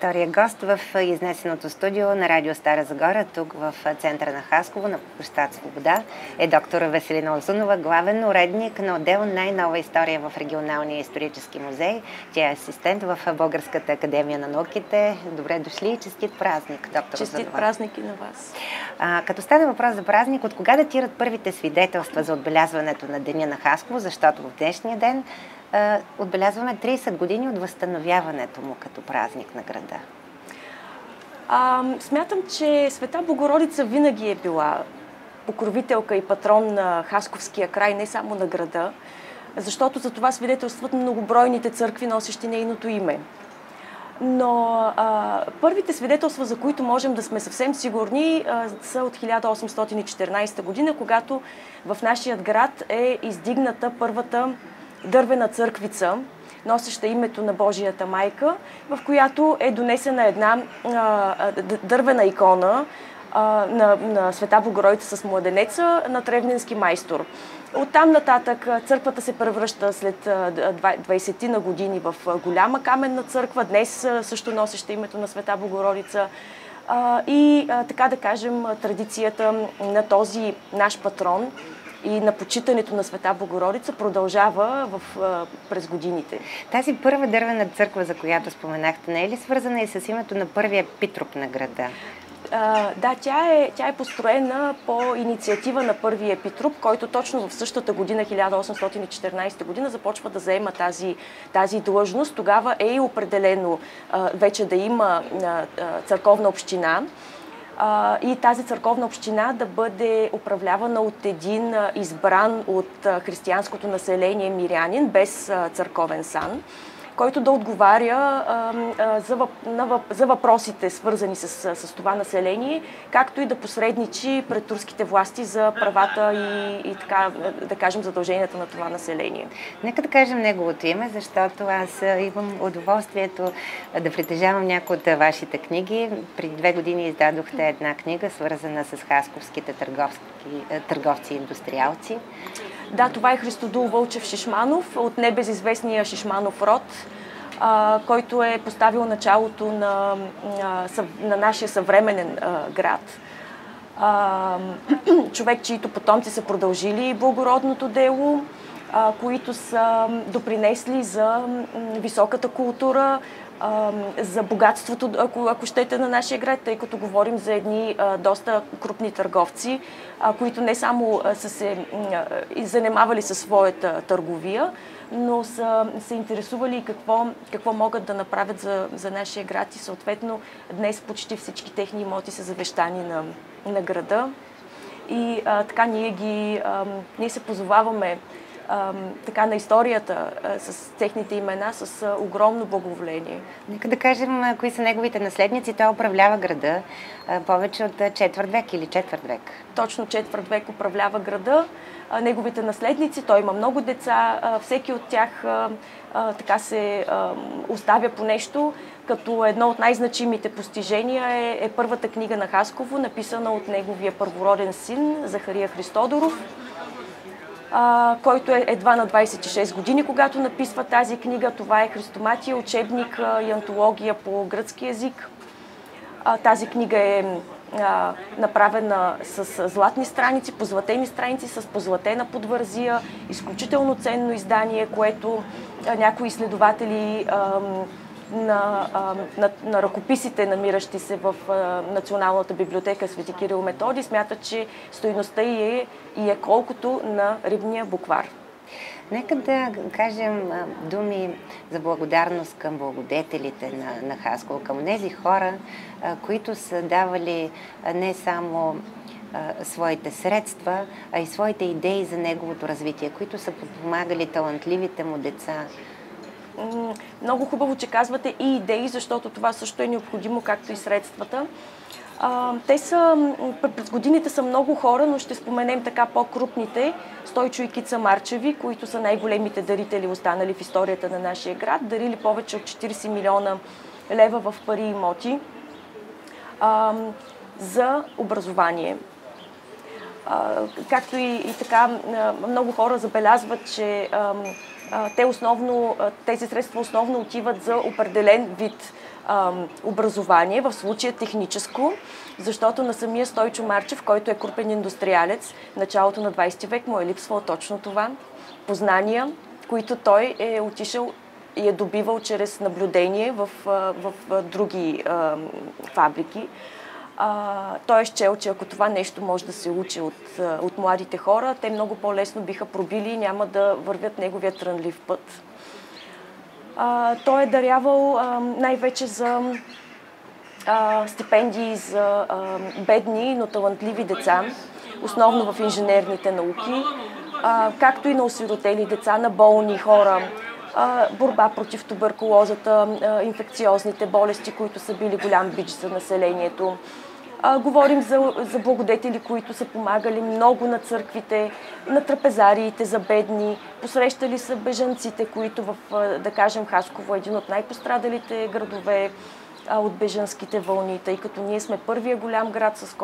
втория гост в изнесеното студио на Радио Стара Загора, тук в центъра на Хасково, на площад Свобода, е доктор Веселина Узунова, главен уредник на отдел Най-нова история в Регионалния исторически музей. Тя е асистент в Българската академия на науките. Добре дошли и честит празник, доктор Узунова. Честит празник и на вас. Като стане въпрос за празник, от кога датират първите свидетелства за отбелязването на Деня на Хасково, защото в днешния ден отбелязваме 30 години от възстановяването му като празник на града? Смятам, че Света Богородица винаги е била покровителка и патрон на Хасковския край, не само на града, защото за това свидетелстват многобройните църкви, носещи нейното име. Но първите свидетелства, за които можем да сме съвсем сигурни, са от 1814 година, когато в нашия град е издигната първата дървена църквица, носеща името на Божията майка, в която е донесена една дървена икона на Света Богородица с младенеца на Тревненски майстор. Оттам нататък църквата се превръща след 20-на години в голяма каменна църква, днес също носеща името на Света Богородица. И така да кажем, традицията на този наш патрон и на почитането на Света Богородица продължава през годините. Тази първа дървена църква, за която споменахте, не е ли свързана и с името на първия епитроп на града? Да, тя е построена по инициатива на първия епитроп, който точно в същата година, 1814 година, започва да заема тази длъжност. Тогава е и определено вече да има църковна община. И тази църковна община да бъде управлявана от един избран от християнското население мирянин без църковен сан, който да отговаря за въпросите, свързани с това население, както и да посредничи пред турските власти за правата и така, да кажем, задълженията на това население. Нека да кажем неговото име, защото аз имам удоволствието да притежавам някои от вашите книги. Преди 2 години издадохте една книга, свързана с хасковските търговци и индустриалци. Да, това е Христодул Вълчев Шишманов от небезизвестния Шишманов род, който е поставил началото на нашия съвременен град. Човек, чието потомци са продължили благородното дело, които са допринесли за високата култура, за богатството, ако щете, на нашия град, тъй като говорим за едни доста крупни търговци, които не само са се занимавали със своята търговия, но са се интересували и какво могат да направят за нашия град и съответно днес почти всички техни имоти са завещани на града. И така ние се позоваваме така на историята с техните имена с огромно благоволение. Нека да кажем кои са неговите наследници. Той управлява града повече от четвърт век или четвърт век. Точно четвърт век управлява града. Неговите наследници, той има много деца, всеки от тях така се оставя по нещо, като едно от най-значимите постижения е първата книга на Хасково, написана от неговия първороден син Захария Христодоров, който е едва на 26 години, когато написва тази книга. Това е христоматия, учебник и антология по гръцки език. Тази книга е направена с златни страници, позлатени страници, с позлатена подвързия. Изключително ценно издание, което някои изследователи на ръкописите, намиращи се в Националната библиотека Свети Кирил Методий, смятат, че стойността й е колкото на рибния буквар. Нека да кажем думи за благодарност към благодетелите на Хасково, към тези хора, които са давали не само своите средства, а и своите идеи за неговото развитие, които са подпомагали талантливите му деца. Много хубаво, че казвате и идеи, защото това също е необходимо, както и средствата. Те са, през годините са много хора, но ще споменем така по-крупните. Стойчо и Кица Марчеви, които са най-големите дарители, останали в историята на нашия град, дарили повече от 40 милиона лева в пари и имоти за образование. Както и така, много хора забелязват, че тези средства основно отиват за определен вид образование, в случая техническо, защото на самия Стойчо Марчев, който е крупен индустриалец, в началото на 20 век му е липсвало точно това. Познания, които той е отишъл и е добивал чрез наблюдение в други фабрики. Той е счел, че ако това нещо може да се учи от младите хора, те много по-лесно биха пробили и няма да вървят неговия трънлив път. Той е дарявал най-вече за стипендии за бедни, но талантливи деца, основно в инженерните науки, както и на осиротели деца, на болни хора, борба против туберкулозата, инфекциозните болести, които са били голям бич за населението. Говорим за благодетели, които са помагали много на църквите, на трапезариите за бедни, посрещали са бежанците, които да кажем, Хасково е един от най-пострадалите градове от бежанските вълни, тъй като ние сме първия голям град, в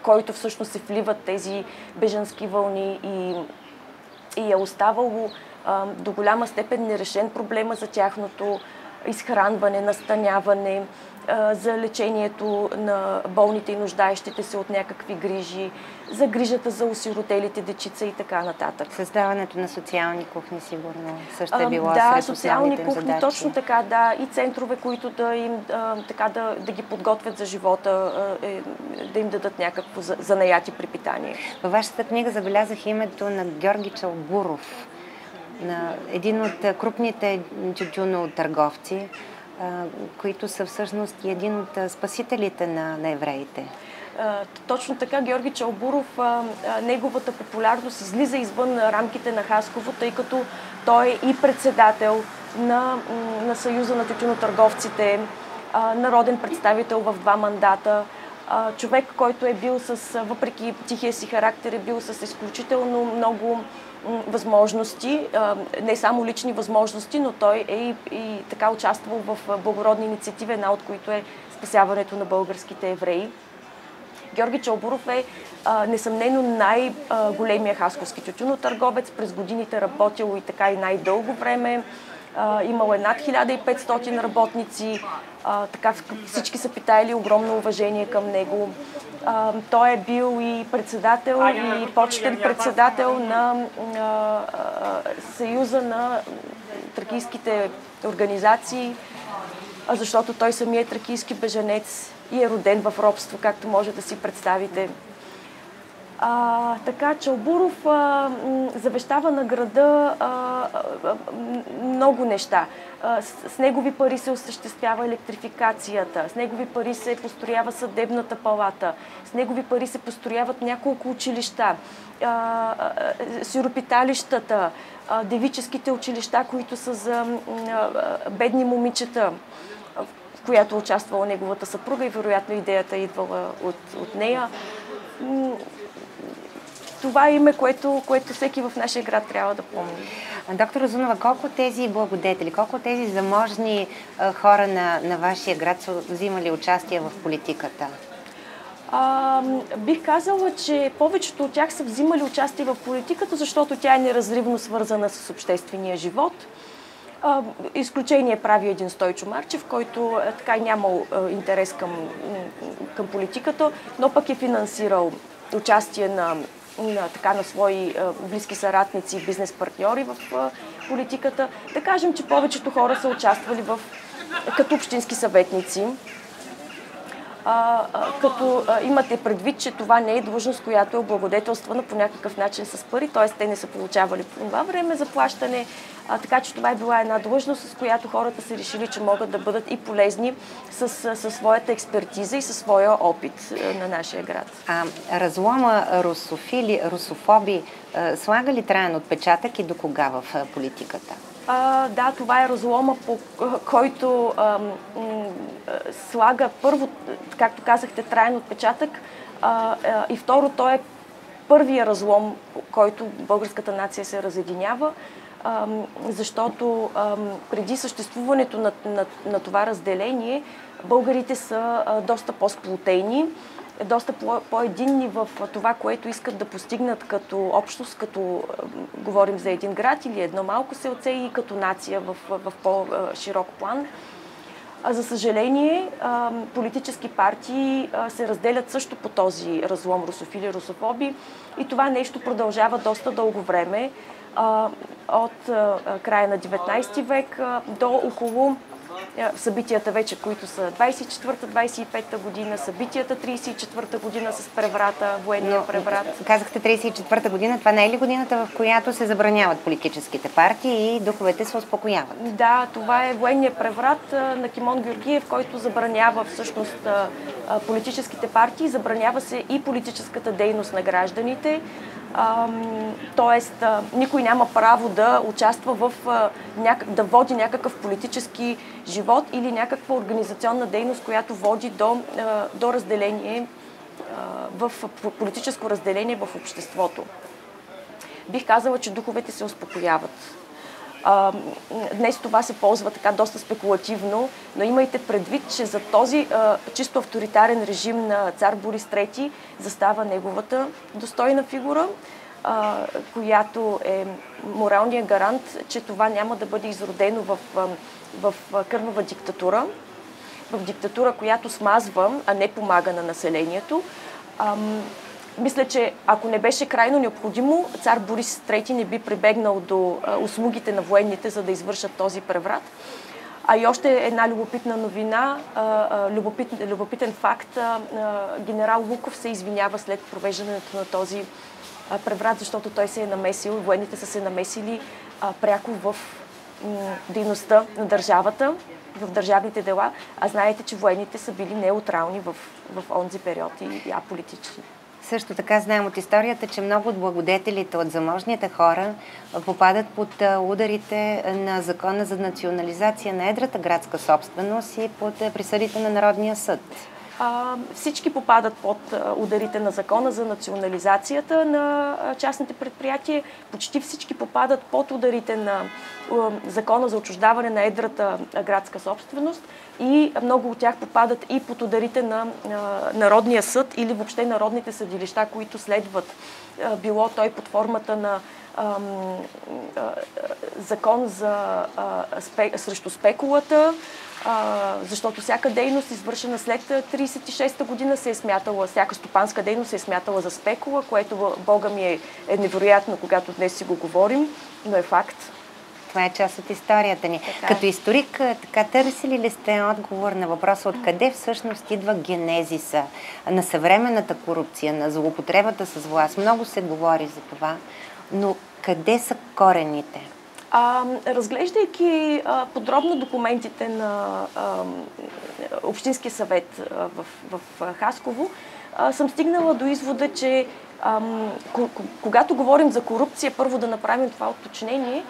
който всъщност се вливат тези бежански вълни и е оставало до голяма степен нерешен проблема за тяхното изхранване, настаняване, за лечението на болните и нуждаещите се от някакви грижи, за грижата за осиротелите дечица и така нататък. Създаването на социални кухни сигурно също е било сред социални кухни, задачи. Точно така, да. И центрове, които да ги подготвят за живота, да им дадат някакво занаяти препитание. Във вашата книга забелязах името на Георги Чалбуров, на един от крупните тютюнотърговци, които са всъщност и един от спасителите на евреите. Точно така, Георги Чалбуров, неговата популярност излиза извън рамките на Хасково, тъй като той е и председател на Съюза на тютюнотърговците, народен представител в 2 мандата, човек, който е бил въпреки тихия си характер, е бил с изключително много възможности, не само лични възможности, но той е и така участвал в благородни инициативи, една от които е спасяването на българските евреи. Георги Чалбуров е несъмнено най-големия хасковски тютюнотърговец, през годините работил и така и най-дълго време. Имал е над 1500 работници, така всички са питаели огромно уважение към него. Той е бил и председател, и почетен председател на Съюза на тракийските организации, защото той самият е тракийски бежанец и е роден в робство, както може да си представите. Така, Чалбуров завещава на града много неща. С негови пари се осъществява електрификацията, с негови пари се построява съдебната палата, с негови пари се построяват няколко училища, сиропиталищата, девическите училища, които са за бедни момичета, в която участвала неговата съпруга и вероятно идеята е идвала от нея. Това е име, което всеки в нашия град трябва да помни. Доктор Узунова, колко тези благодетели, колко тези заможни хора на вашия град са взимали участие в политиката? Бих казала, че повечето от тях са взимали участие в политиката, защото тя е неразривно свързана с обществения живот. Изключение прави един Стойчо Марчев, който така нямал интерес към политиката, но пък е финансирал участие на свои близки съратници и бизнес партньори в политиката. Да кажем, че повечето хора са участвали като общински съветници. Като имате предвид, че това не е длъжност, която е облагодетелствана по някакъв начин с пари, т.е. те не са получавали по това време заплащане, така че това е била една длъжност, с която хората са решили, че могат да бъдат и полезни със своята експертиза и със своя опит на нашия град. Разлома русофили, русофоби слага ли траен отпечатък и до кога в политиката? Да, това е разлома, по който слага първо, както казахте, траен отпечатък и второ, той е първия разлом, който българската нация се разединява, защото преди съществуването на това разделение българите са доста по-сплотени доста по-единни в това, което искат да постигнат като общност, като говорим за един град или едно малко селце и като нация в по-широк план. За съжаление, политически партии се разделят също по този разлом русофили, русофоби и това нещо продължава доста дълго време, от края на 19 век до около събитията вече, които са 24-25 година, събитията 34-та година с преврата, военния преврат. Казахте 34-та година, това не е ли годината, в която се забраняват политическите партии и духовете се успокояват? Да, това е военния преврат на Кимон Георгиев, който забранява всъщност политическите партии, забранява се и политическата дейност на гражданите. Тоест, никой няма право да участва да води някакъв политически живот или някаква организационна дейност, която води до разделение, в политическо разделение в обществото. Бих казала, че духовете се успокояват. Днес това се ползва така доста спекулативно, но имайте предвид, че за този чисто авторитарен режим на цар Борис III застава неговата достойна фигура, която е моралният гарант, че това няма да бъде изродено в кървава диктатура, в диктатура, която смазва, а не помага на населението. Мисля, че ако не беше крайно необходимо, цар Борис III не би прибегнал до услугите на военните, за да извършат този преврат. А и още една любопитна новина, любопитен факт, генерал Луков се извинява след провеждането на този преврат, защото той се е намесил, военните са се намесили пряко в дейността на държавата, в държавните дела, а знаете, че военните са били неутрални в онзи период и аполитични. Също така знаем от историята, че много от благодетелите, от заможните хора попадат под ударите на закона за национализация на едрата градска собственост и под присъдите на Народния съд. Всички попадат под ударите на закона за национализацията на частните предприятия. Почти всички попадат под ударите на закона за отчуждаване на едрата градска собственост и много от тях попадат и под ударите на Народния съд или въобще народните съдилища, които следват. Било той под формата на закон срещу спекулата, защото всяка дейност, извършена след 1936 година, се е смятала, всяка стопанска дейност се е смятала за спекула, което, Бога ми, е невероятно, когато днес си го говорим, но е факт. Това е част от историята ни. Така. Като историк, така търсили ли сте отговор на въпроса откъде всъщност идва генезиса на съвременната корупция, на злоупотребата с власт? Много се говори за това, но къде са корените? Разглеждайки подробно документите на Общинския съвет в Хасково, съм стигнала до извода, че когато говорим за корупция, първо да направим това уточнение,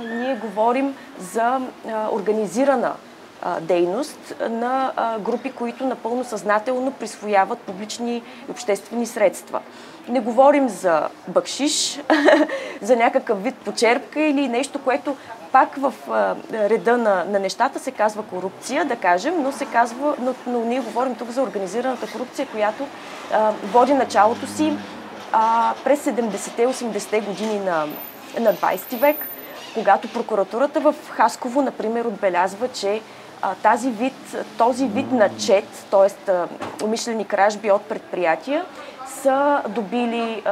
ние говорим за организирана дейност на групи, които напълно съзнателно присвояват публични и обществени средства. Не говорим за бакшиш, за някакъв вид почерпка или нещо, което пак в реда на нещата се казва корупция, да кажем, но ние говорим тук за организираната корупция, която води началото си през 70-те, 80-те години на 20 век, когато прокуратурата в Хасково, например, отбелязва, че този вид на чет, т.е. умишлени кражби от предприятия, са добили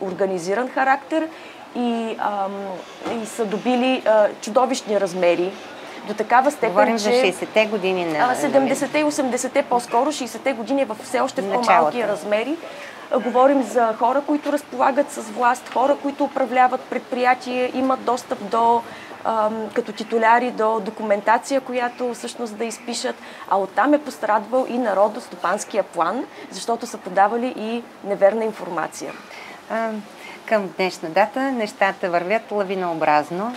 организиран характер и са добили чудовищни размери. До такава степен, говорим за 60-те години на 70-те и 80-те по-скоро, 60-те години все още в по-малки размери. Говорим за хора, които разполагат с власт, хора, които управляват предприятия, имат достъп до като титуляри до документация, която всъщност да изпишат, а оттам е пострадвал и народно-стопанския план, защото са подавали и неверна информация. Към днешна дата нещата вървят лавинообразно.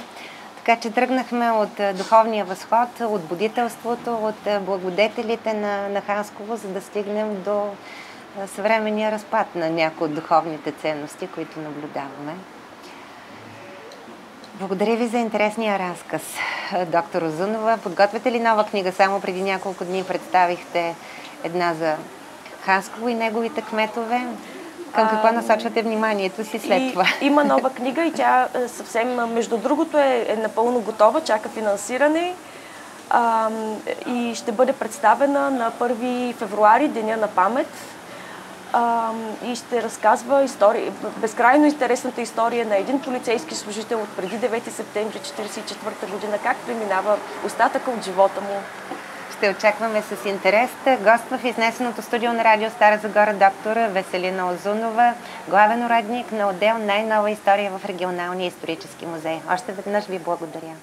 Така че тръгнахме от духовния възход, от будителството, от благодетелите на Хасково, за да стигнем до съвременния разпад на някои от духовните ценности, които наблюдаваме. Благодаря ви за интересния разказ, доктор Узунова. Подготвяте ли нова книга? Само преди няколко дни представихте една за Хасково и неговите кметове? Към какво насочвате вниманието си след това? Има нова книга и тя съвсем, между другото, е напълно готова, чака финансиране и ще бъде представена на 1 февруари, Деня на памет. И ще разказва безкрайно интересната история на един полицейски служител от преди 9 септември 1944 година, как преминава остатъка от живота му. Ще очакваме с интерес. Гост в изнесеното студио на Радио Стара Загора доктор Веселина Озунова, главен уредник на отдел "Най-нова история" в Регионалния исторически музей. Още веднъж ви благодаря.